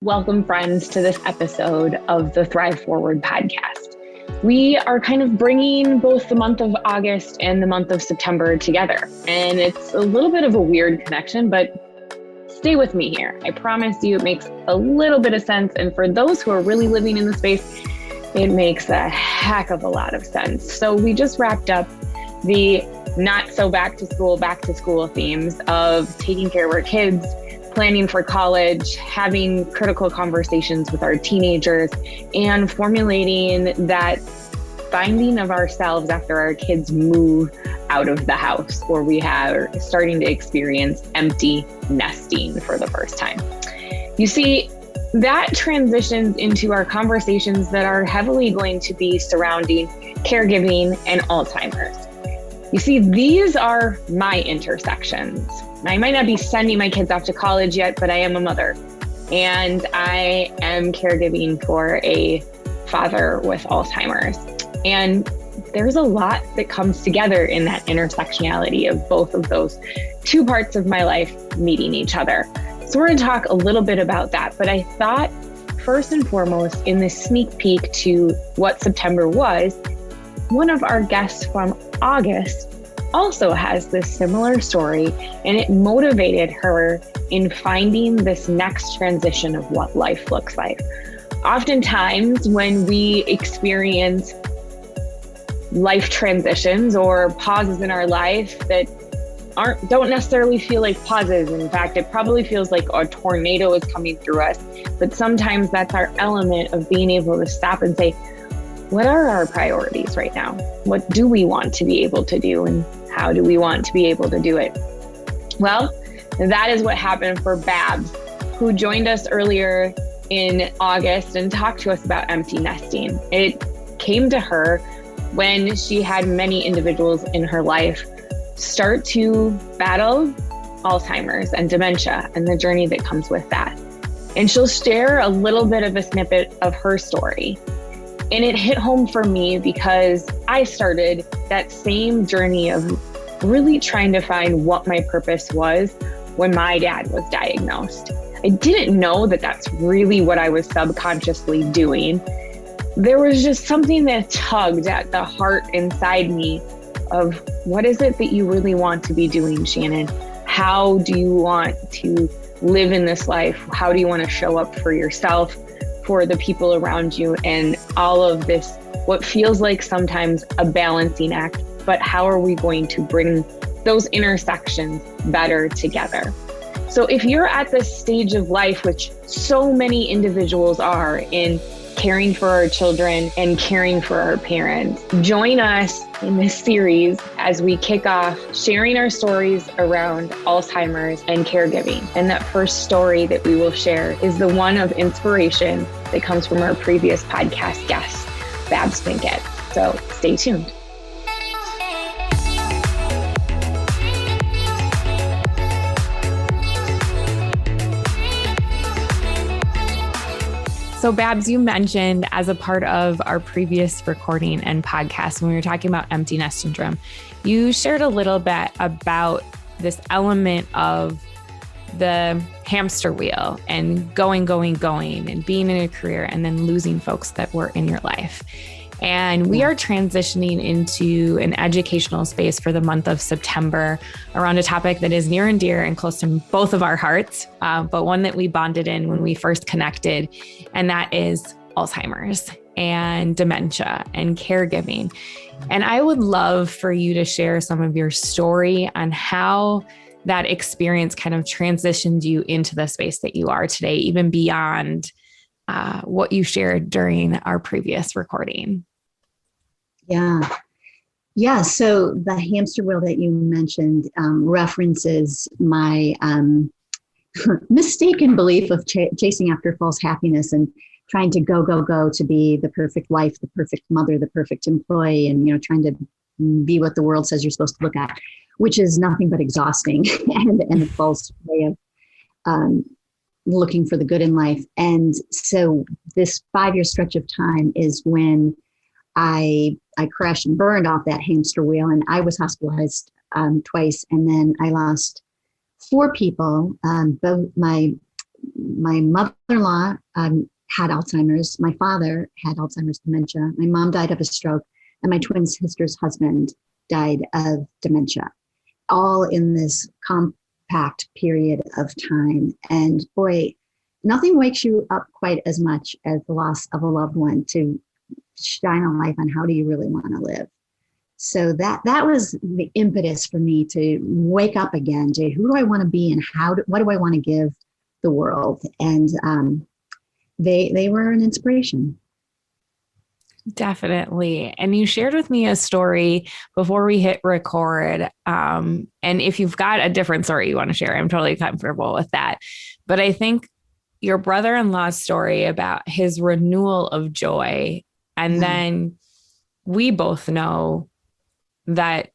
Welcome, friends, to this episode of the Thrive Forward podcast. We are kind of bringing both the month of August and the month of September together. And it's a little bit of a weird connection, but stay with me here. I promise you it makes a little bit of sense. And for those who are really living in the space, it makes a heck of a lot of sense. So we just wrapped up the not so back to school themes of taking care of our kids, planning for college, having critical conversations with our teenagers, and formulating that finding of ourselves after our kids move out of the house, or we are starting to experience empty nesting for the first time. You see, that transitions into our conversations that are heavily going to be surrounding caregiving and Alzheimer's. You see, these are my intersections. I might not be sending my kids off to college yet, but I am a mother, and I am caregiving for a father with Alzheimer's. And there's a lot that comes together in that intersectionality of both of those two parts of my life meeting each other. So we're going to talk a little bit about that, but I thought first and foremost, in this sneak peek to what September was, one of our guests from August also has this similar story, and it motivated her in finding this next transition of what life looks like. Oftentimes when we experience life transitions or pauses in our life that don't necessarily feel like pauses. In fact, it probably feels like a tornado is coming through us. But sometimes that's our element of being able to stop and say, what are our priorities right now? What do we want to be able to do? And how do we want to be able to do it? Well, that is what happened for Babs, who joined us earlier in August and talked to us about empty nesting. It came to her when she had many individuals in her life start to battle Alzheimer's and dementia and the journey that comes with that. And she'll share a little bit of a snippet of her story. And it hit home for me because I started that same journey of really trying to find what my purpose was when my dad was diagnosed. I didn't know that that's really what I was subconsciously doing. There was just something that tugged at the heart inside me of, what is it that you really want to be doing, Shannon? How do you want to live in this life? How do you want to show up for yourself, for the people around you, and all of this, what feels like sometimes a balancing act, but how are we going to bring those intersections better together? So if you're at this stage of life, which so many individuals are in caring for our children and caring for our parents, join us in this series as we kick off sharing our stories around Alzheimer's and caregiving. And that first story that we will share is the one of inspiration that comes from our previous podcast guest, Babs Plunkett. So stay tuned. So Babs, you mentioned as a part of our previous recording and podcast, when we were talking about empty nest syndrome, you shared a little bit about this element of the hamster wheel and going, and being in a career and then losing folks that were in your life. And we are transitioning into an educational space for the month of September around a topic that is near and dear and close to both of our hearts, but one that we bonded in when we first connected, and that is Alzheimer's and dementia and caregiving. And I would love for you to share some of your story on how that experience kind of transitioned you into the space that you are today, even beyond what you shared during our previous recording. Yeah. So the hamster wheel that you mentioned references my mistaken belief of chasing after false happiness and trying to go to be the perfect wife, the perfect mother, the perfect employee, and trying to be what the world says you're supposed to look at, which is nothing but exhausting and a false way of looking for the good in life. And so this 5-year stretch of time is when I crashed and burned off that hamster wheel, and I was hospitalized twice. And then I lost 4 people, both my my mother-in-law had Alzheimer's. My father had Alzheimer's dementia. My mom died of a stroke, and my twin sister's husband died of dementia, all in this compact period of time. And boy, nothing wakes you up quite as much as the loss of a loved one to shine a light on how do you really want to live. So that was the impetus for me to wake up again to who do I want to be and what do I want to give the world? And they were an inspiration. Definitely. And you shared with me a story before we hit record. And if you've got a different story you want to share, I'm totally comfortable with that. But I think your brother-in-law's story about his renewal of joy, and then we both know that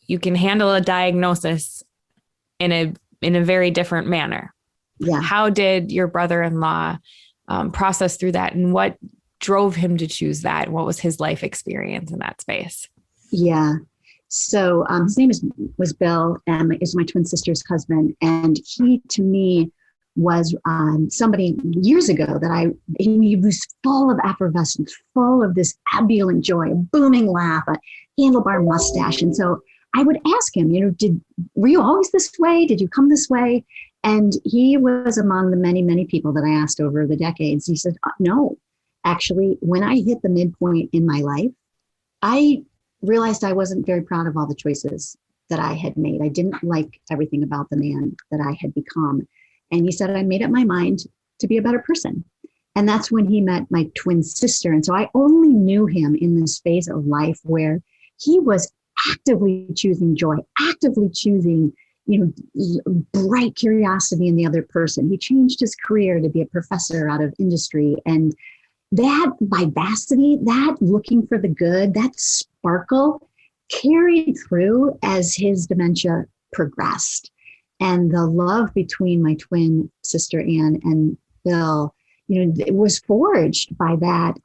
you can handle a diagnosis in a very different manner. Yeah. How did your brother-in-law process through that, and what drove him to choose that? What was his life experience in that space? Yeah. So his name was Bill, and is my twin sister's husband. And he, to me, was somebody years ago that he was full of effervescence, full of this ebullient joy, a booming laugh, a handlebar mustache. And so I would ask him, were you always this way? Did you come this way? And he was among the many, many people that I asked over the decades. He said, no, actually, when I hit the midpoint in my life, I realized I wasn't very proud of all the choices that I had made. I didn't like everything about the man that I had become. And he said, I made up my mind to be a better person. And that's when he met my twin sister. And so I only knew him in this phase of life where he was actively choosing joy, actively choosing, bright curiosity in the other person. He changed his career to be a professor out of industry. And that vivacity, that looking for the good, that sparkle carried through as his dementia progressed. And the love between my twin sister Anne and Bill, it was forged by that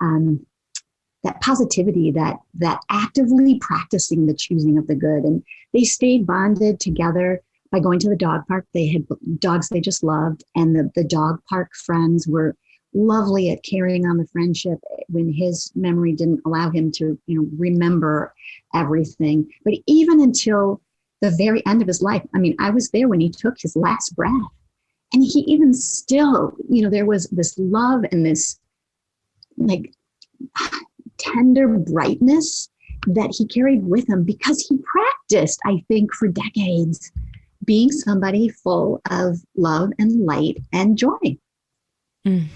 positivity, that actively practicing the choosing of the good. And they stayed bonded together by going to the dog park. They had dogs they just loved, and the dog park friends were lovely at carrying on the friendship when his memory didn't allow him to, remember everything. But even until the very end of his life, I was there when he took his last breath, and he even still, there was this love and this tender brightness that he carried with him because he practiced, I think, for decades, being somebody full of love and light and joy. Mm.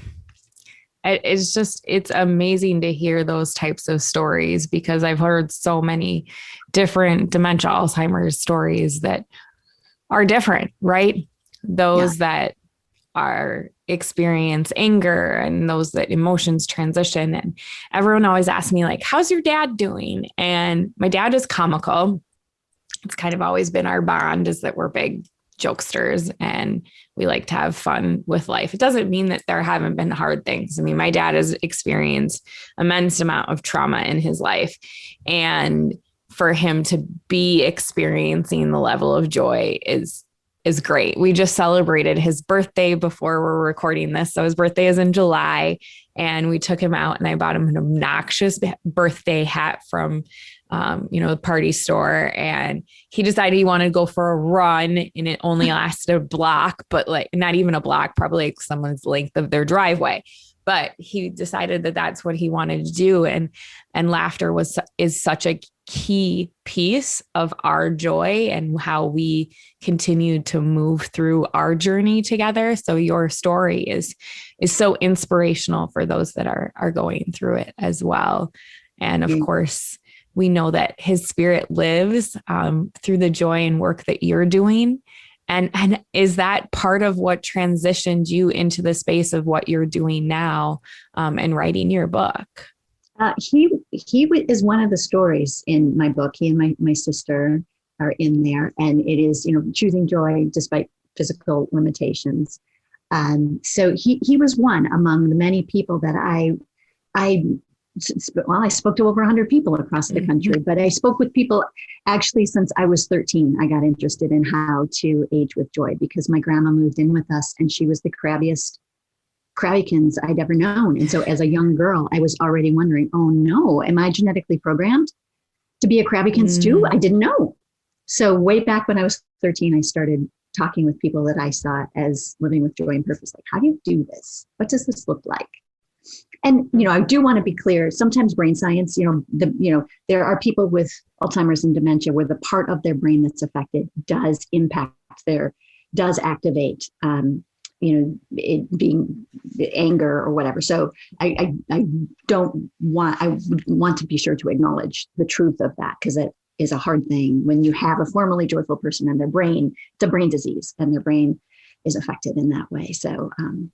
It's amazing to hear those types of stories, because I've heard so many different dementia, Alzheimer's stories that are different, right? Those that are experience anger, and those that emotions transition. And everyone always asks me, how's your dad doing? And my dad is comical. It's kind of always been our bond, is that we're big jokesters and we like to have fun with life. It doesn't mean that there haven't been hard things. My dad has experienced immense amount of trauma in his life, and for him to be experiencing the level of joy is great. We just celebrated his birthday before we're recording this. So his birthday is in July, and we took him out, and I bought him an obnoxious birthday hat from the party store, and he decided he wanted to go for a run, and it only lasted a block, but not even a block, probably someone's length of their driveway. But he decided that that's what he wanted to do. And laughter is such a key piece of our joy and how we continue to move through our journey together. So your story is so inspirational for those that are going through it as well. And of course, we know that his spirit lives through the joy and work that you're doing. And is that part of what transitioned you into the space of what you're doing now and writing your book? He is one of the stories in my book. He and my sister are in there, and it is, choosing joy despite physical limitations. So he was one among the many people that I well, I spoke to over 100 people across the country, but I spoke with people actually since I was 13. I got interested in how to age with joy because my grandma moved in with us and she was the crabbiest crabbykins I'd ever known. And so as a young girl, I was already wondering, oh no, am I genetically programmed to be a crabbykins too? I didn't know. So way back when I was 13, I started talking with people that I saw as living with joy and purpose. Like, how do you do this? What does this look like? And, I do want to be clear. Sometimes brain science, there are people with Alzheimer's and dementia where the part of their brain that's affected does does activate, it being anger or whatever. So I would want to be sure to acknowledge the truth of that because it is a hard thing when you have a formerly joyful person and their brain, it's a brain disease and their brain is affected in that way. So, and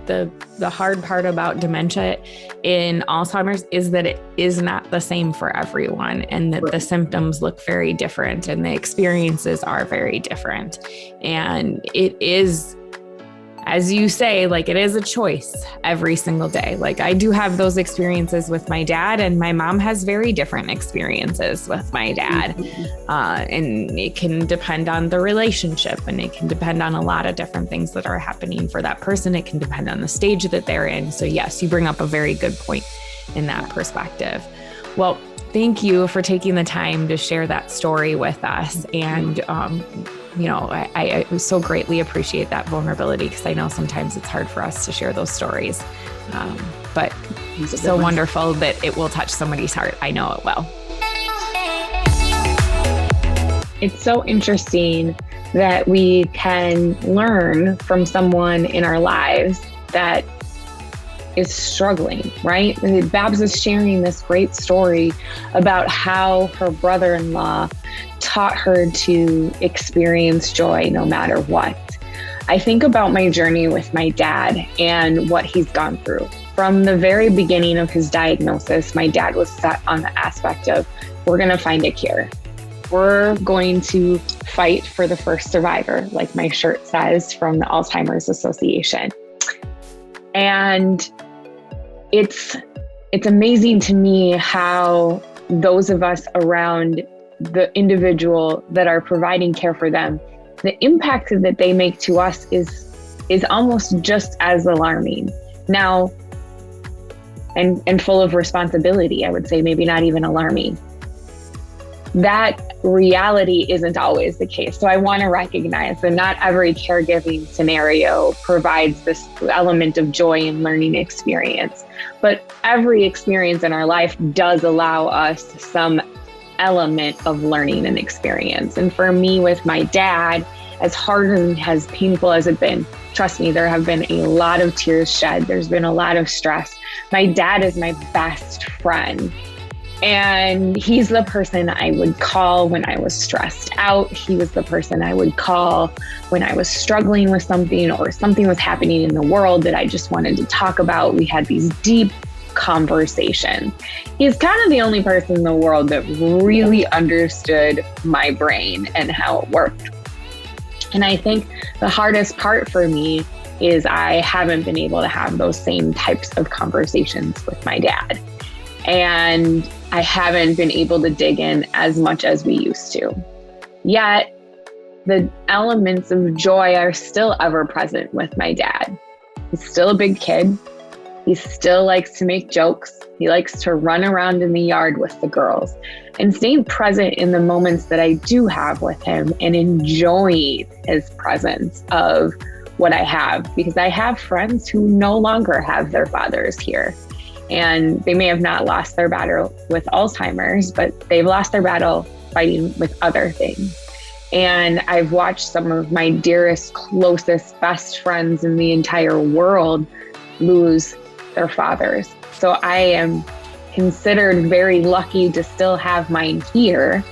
the hard part about dementia in Alzheimer's is that it is not the same for everyone and that the symptoms look very different and the experiences are very different. And it is, as you say, like it is a choice every single day. Like I do have those experiences with my dad and my mom has very different experiences with my dad. And it can depend on the relationship and it can depend on a lot of different things that are happening for that person. It can depend on the stage that they're in. So yes, you bring up a very good point in that perspective. Well, thank you for taking the time to share that story with us. And, I so greatly appreciate that vulnerability because I know sometimes it's hard for us to share those stories. But it's so wonderful that it will touch somebody's heart. I know it will. It's so interesting that we can learn from someone in our lives that is struggling, right? And Babs is sharing this great story about how her brother-in-law taught her to experience joy no matter what. I think about my journey with my dad and what he's gone through. From the very beginning of his diagnosis, my dad was set on the aspect of, we're going to find a cure. We're going to fight for the first survivor, like my shirt says from the Alzheimer's Association. And it's amazing to me how those of us around the individual that are providing care for them, the impact that they make to us is almost just as alarming. Now, and full of responsibility, I would say, maybe not even alarming. That reality isn't always the case. So I want to recognize that not every caregiving scenario provides this element of joy and learning experience, but every experience in our life does allow us some element of learning and experience. And for me with my dad, as hard and as painful as it's been, trust me, there have been a lot of tears shed. There's been a lot of stress. My dad is my best friend. And he's the person I would call when I was stressed out. He was the person I would call when I was struggling with something or something was happening in the world that I just wanted to talk about. We had these deep conversations. He's kind of the only person in the world that really understood my brain and how it worked. And I think the hardest part for me is I haven't been able to have those same types of conversations with my dad. And I haven't been able to dig in as much as we used to. Yet, the elements of joy are still ever present with my dad. He's still a big kid. He still likes to make jokes. He likes to run around in the yard with the girls. And staying present in the moments that I do have with him and enjoying his presence of what I have, because I have friends who no longer have their fathers here. And they may have not lost their battle with Alzheimer's, but they've lost their battle fighting with other things. And I've watched some of my dearest, closest, best friends in the entire world lose their fathers. So I am considered very lucky to still have mine here,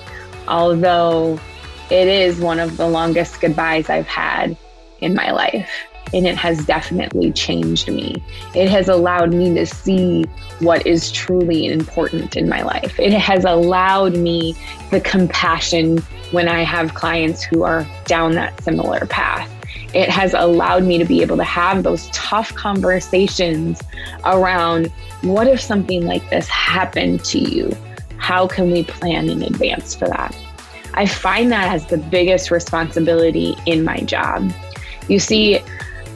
although it is one of the longest goodbyes I've had in my life. And it has definitely changed me. It has allowed me to see what is truly important in my life. It has allowed me the compassion when I have clients who are down that similar path. It has allowed me to be able to have those tough conversations around, what if something like this happened to you? How can we plan in advance for that? I find that as the biggest responsibility in my job. You see,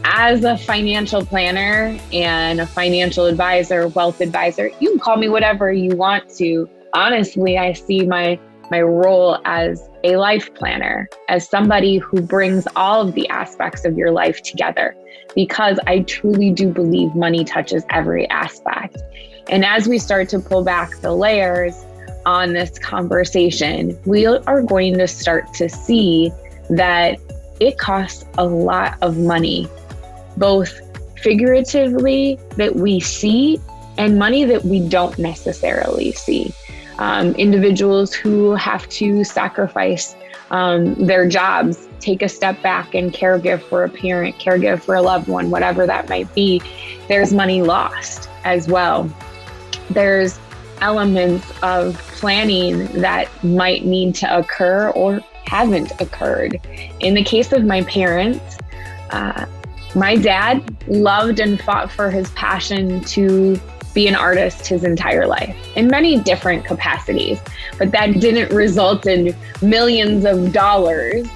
as a financial planner and a financial advisor, wealth advisor, you can call me whatever you want to. Honestly, I see my role as a life planner, as somebody who brings all of the aspects of your life together, because I truly do believe money touches every aspect. And as we start to pull back the layers on this conversation, we are going to start to see that it costs a lot of money, both figuratively that we see and money that we don't necessarily see. Individuals who have to sacrifice their jobs, take a step back and caregive for a parent, caregive for a loved one, whatever that might be, there's money lost as well. There's elements of planning that might need to occur or haven't occurred. In the case of my parents, my dad loved and fought for his passion to be an artist his entire life in many different capacities, but that didn't result in millions of dollars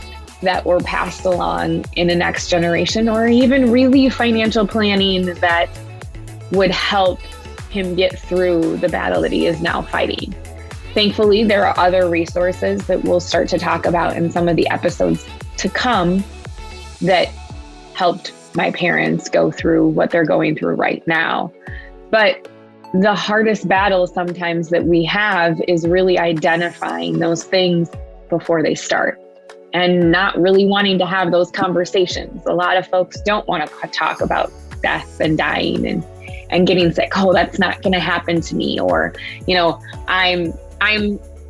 that were passed along in the next generation, or even really financial planning that would help him get through the battle that he is now fighting. Thankfully, there are other resources that we'll start to talk about in some of the episodes to come that helped my parents go through what they're going through right now. But the hardest battle sometimes that we have is really identifying those things before they start and not really wanting to have those conversations. A lot of folks don't want to talk about death and dying and getting sick. Oh, that's not going to happen to me. Or, I'm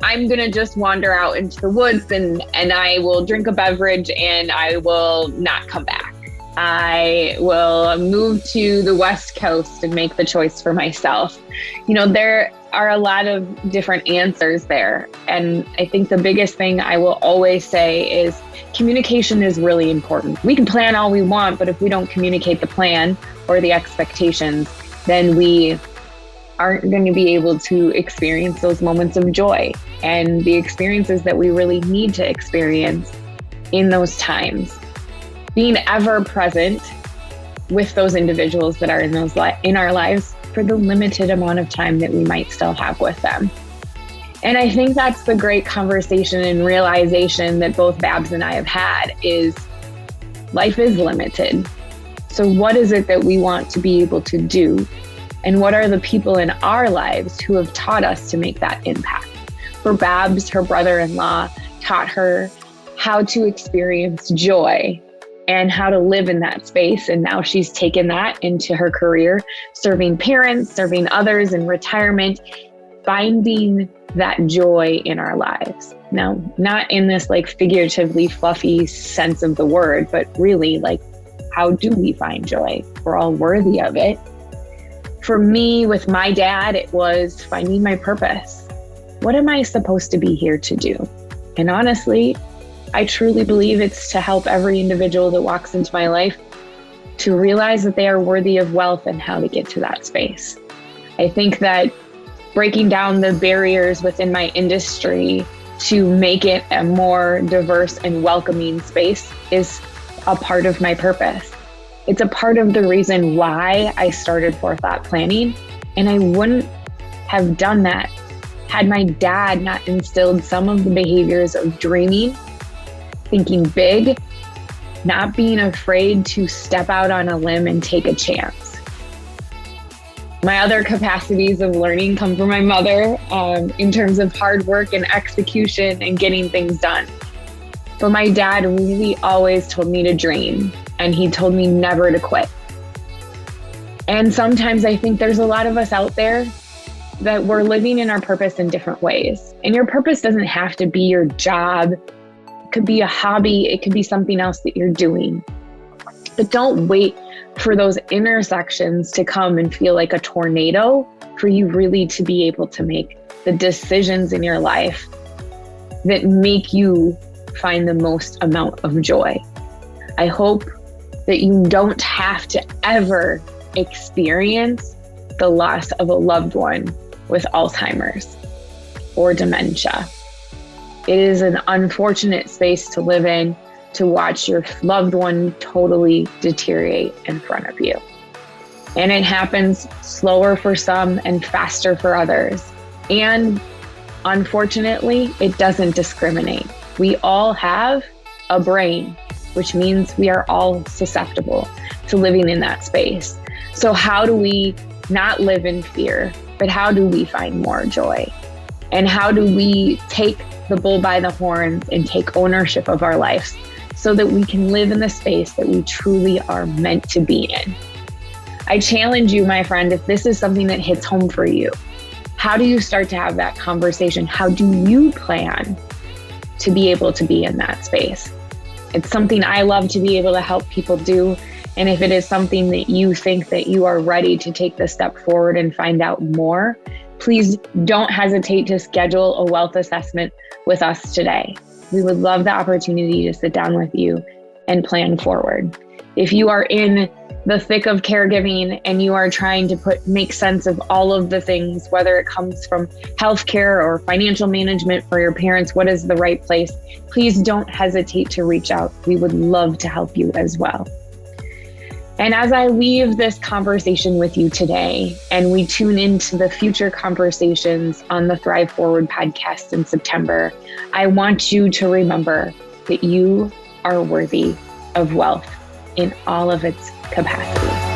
going to just wander out into the woods and I will drink a beverage and I will not come back. I will move to the West Coast and make the choice for myself. There are a lot of different answers there. And I think the biggest thing I will always say is communication is really important. We can plan all we want, but if we don't communicate the plan or the expectations, then we aren't going to be able to experience those moments of joy and the experiences that we really need to experience in those times. Being ever present with those individuals that are in our lives for the limited amount of time that we might still have with them. And I think that's the great conversation and realization that both Babs and I have had is life is limited. So what is it that we want to be able to do? And what are the people in our lives who have taught us to make that impact? For Babs, her brother-in-law taught her how to experience joy and how to live in that space. And now she's taken that into her career, serving parents, serving others in retirement, finding that joy in our lives. Now, not in this figuratively fluffy sense of the word, but really how do we find joy? We're all worthy of it. For me, with my dad, it was finding my purpose. What am I supposed to be here to do? And honestly, I truly believe it's to help every individual that walks into my life to realize that they are worthy of wealth and how to get to that space. I think that breaking down the barriers within my industry to make it a more diverse and welcoming space is a part of my purpose. It's a part of the reason why I started Forethought Planning, and I wouldn't have done that had my dad not instilled some of the behaviors of dreaming, thinking big, not being afraid to step out on a limb and take a chance. My other capacities of learning come from my mother in terms of hard work and execution and getting things done. But my dad really always told me to dream, and he told me never to quit. And sometimes I think there's a lot of us out there that we're living in our purpose in different ways. And your purpose doesn't have to be your job. It could be a hobby. It could be something else that you're doing. But don't wait for those intersections to come and feel like a tornado for you really to be able to make the decisions in your life that make you find the most amount of joy. I hope that you don't have to ever experience the loss of a loved one with Alzheimer's or dementia. It is an unfortunate space to live in, to watch your loved one totally deteriorate in front of you. And it happens slower for some and faster for others. And unfortunately, it doesn't discriminate. We all have a brain, which means we are all susceptible to living in that space. So how do we not live in fear, but how do we find more joy? And how do we take the bull by the horns and take ownership of our lives so that we can live in the space that we truly are meant to be in? I challenge you, my friend, if this is something that hits home for you, how do you start to have that conversation? How do you plan to be able to be in that space? It's something I love to be able to help people do. And if it is something that you think that you are ready to take the step forward and find out more, please don't hesitate to schedule a wealth assessment with us today. We would love the opportunity to sit down with you and plan forward. If you are in the thick of caregiving and you are trying to make sense of all of the things, whether it comes from healthcare or financial management for your parents, what is the right place? Please don't hesitate to reach out. We would love to help you as well. And as I leave this conversation with you today, and we tune into the future conversations on the Thrive Forward podcast in September, I want you to remember that you are worthy of wealth in all of its capacity.